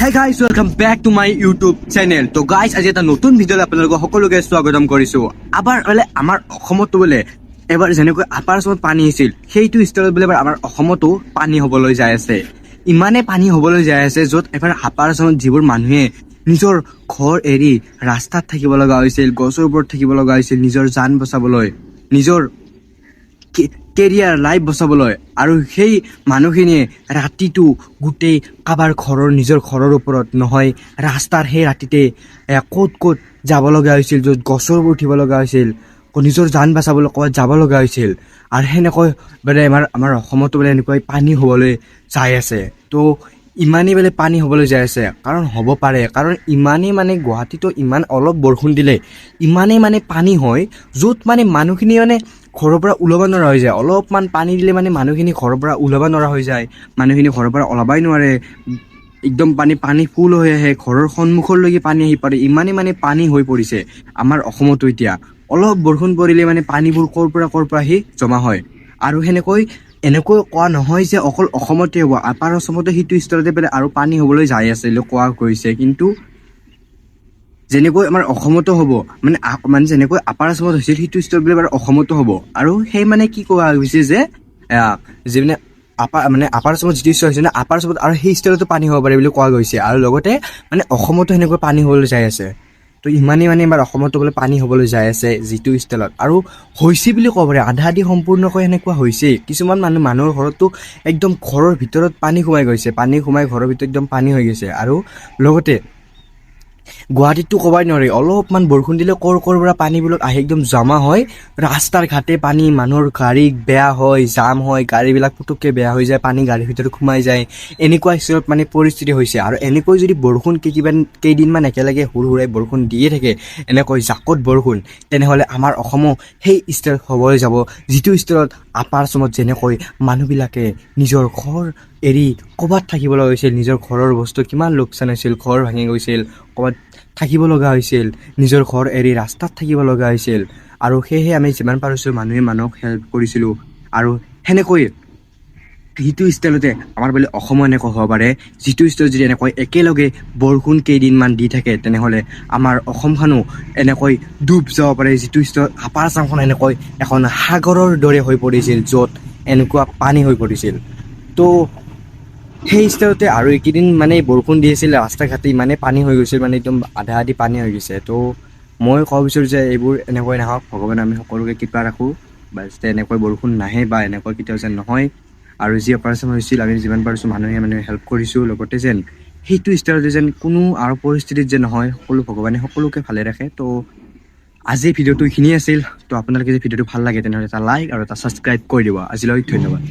Hey guys, welcome back to my YouTube channel. তো guys, আজি এটা নতুন ভিডিঅ'লৈ আপোনালোকক সকলোকে স্বাগতম কৰিছো। আমাৰ অসমতো বোলে এবাৰ যেনেকৈ আপাৰ আছামত পানী আছিল, সেইটো ষ্টাইলত বোলে আমাৰ অসমতো পানী হ'বলৈ যায় আছে। ইমানে পানী হ'বলৈ যায় আছে য'ত এবাৰ আপাৰ আছামত যিবোৰ মানুহে নিজৰ ঘৰ এৰি ৰাস্তাত থাকিব লগা হৈছিল, গছৰ ওপৰত থাকিব লগা হৈছিল নিজৰ জান বচাবলৈ, নিজৰ কেৰিয়াৰ লাইফ বচাবলৈ, আৰু সেই মানুহখিনিয়ে ৰাতিটো গোটেই কাবাৰ নিজৰ ঘৰৰ ওপৰত নহয় ৰাস্তাৰ সেই ৰাতিতে ক'ত যাব লগা হৈছিল, য'ত গছৰ ওপৰত উঠিব লগা হৈছিল, নিজৰ জান বাচাবলৈ ক'ৰবাত যাব লগা হৈছিল। আৰু সেনেকৈ মানে আমাৰ অসমতো বোলে এনেকৈ পানী হ'বলৈ যাই আছে। তো ইমানেই বোলে পানী হ'বলৈ যাই আছে, কাৰণ হ'ব পাৰে, কাৰণ ইমানেই মানে গুৱাহাটীতো ইমান অলপ বৰষুণ দিলে ইমানেই মানে পানী হয়, য'ত মানে মানুহখিনি মানে ঘৰৰ পৰা ওলাব নোৱাৰা হৈ যায়। অলপমান পানী দিলে মানে মানুহখিনি ঘৰৰ পৰা ওলাব নোৱাৰা হৈ যায়, মানুহখিনি ঘৰৰ পৰা ওলাবই নোৱাৰে, একদম পানী ফুল হৈ আহে, ঘৰৰ সন্মুখলৈকে পানী আহি পৰে। ইমানেই মানে পানী হৈ পৰিছে আমাৰ অসমতো এতিয়া। অলপ বৰষুণ পৰিলে মানে পানীবোৰ ক'ৰ পৰা আহি জমা হয়। আৰু এনেকৈ কোৱা নহয় যে অকল অসমতে হ'ব, আপাৰ অসমতো সেইটো স্তৰতে পেলাই আৰু পানী হ'বলৈ যাই আছে কোৱা গৈছে। কিন্তু যেনেকৈ আমাৰ অসমতো হ'ব, মানে যেনেকৈ আপাৰ আছামত হৈছিল সেইটো স্তৰত বোলে অসমতো হ'ব। আৰু সেই মানে কি কোৱা হৈছে যে মানে আপাৰ আছামত যিটো স্তৰ হৈছে আপাৰ আছামত আৰু সেই স্তৰতো পানী হ'ব পাৰে বুলি কোৱা গৈছে। আৰু লগতে মানে অসমতো সেনেকৈ পানী হ'বলৈ যাই আছে। তো ইমানেই মানে এবাৰ অসমতো বোলে পানী হ'বলৈ যাই আছে যিটো ষ্টাইলত, আৰু হৈছে বুলি ক'ব পাৰে, আধা আধি সম্পূৰ্ণকৈ সেনেকুৱা হৈছে। কিছুমান মানুহৰ ঘৰতো একদম ঘৰৰ ভিতৰত পানী সোমাই গৈছে, পানী সোমাই ঘৰৰ ভিতৰত একদম পানী হৈ গৈছে। আৰু লগতে গুৱাহাটীততো ক'বই নোৱাৰি, অলপমান বৰষুণ দিলে ক'ৰ পৰা পানীবিলাক আহি একদম জমা হয়, ৰাস্তাৰ ঘাটে পানী, মানুহৰ গাড়ী বেয়া হয়, জাম হয়, গাড়ীবিলাক পুতুককৈ বেয়া হৈ যায়, পানী গাড়ীৰ ভিতৰত সোমাই যায়। এনেকুৱা স্তৰত মানে পৰিস্থিতি হৈছে। আৰু এনেকৈ যদি বৰষুণ কেইদিনমান একেলগে হুৰহুৰাই বৰষুণ দিয়ে থাকে, এনেকৈ জাকত বৰষুণ, তেনেহ'লে আমাৰ অসমো সেই স্তৰত হ'বলৈ যাব, যিটো স্তৰত আপাৰ আছামত যেনেকৈ মানুহবিলাকে নিজৰ ঘৰ এৰি ক'ৰবাত থাকিব লগা হৈছিল, নিজৰ ঘৰৰ বস্তু কিমান লোকচান হৈছিল, ঘৰ ভাঙি গৈছিল, ক'ৰবাত থাকিব লগা হৈছিল, নিজৰ ঘৰ এৰি ৰাস্তাত থাকিব লগা হৈছিল। আৰু সেয়েহে আমি যিমান পাৰিছোঁ মানুহে মানুহক হেল্প কৰিছিলোঁ। আৰু সেনেকৈ সেইটো ষ্টাইলতে আমাৰ বোলে অসমো এনেকুৱা হ'ব পাৰে, যিটো ষ্টাইলত যদি এনেকৈ একেলগে বৰষুণ কেইদিনমান দি থাকে, তেনেহ'লে আমাৰ অসমখনো এনেকৈ ডুব যাব পাৰে, যিটো ষ্টাইলত আপাৰ আছামখন এনেকৈ এখন সাগৰৰ দৰে হৈ পৰিছিল, য'ত এনেকুৱা পানী হৈ পৰিছিল। তো সেই ষ্টাইলতে আৰু এইকেইদিন মানে বৰষুণ দি আছিল, ৰাস্তা ঘাটে ইমানেই পানী হৈ গৈছিল, মানে একদম আধা আধি পানী হৈ গৈছে। তো মই ক'ব বিচাৰোঁ যে এইবোৰ এনেকৈ নাহক, ভগৱানে আমি সকলোকে কৃপা ৰাখোঁ, বা যাতে এনেকৈ বৰষুণ নাহে বা এনেকৈ কেতিয়াও যেন নহয়। আৰু যি অপাৰেশ্যন হৈছিল আমি যিমান পাৰিছোঁ মানুহে হেল্প কৰিছোঁ, লগতে যেন সেইটো ষ্টাইলতে যেন কোনো আৰু পৰিস্থিতিত যে নহয়, ভগৱানে সকলোকে ভালে ৰাখে। তো আজি ভিডিঅ'টো এইখিনিয়ে আছিল। তো আপোনালোকে যদি ভিডিঅ'টো ভাল লাগে তেনেহ'লে এটা লাইক আৰু এটা ছাবস্ক্ৰাইব কৰি দিব। আজিলৈ ধন্যবাদ।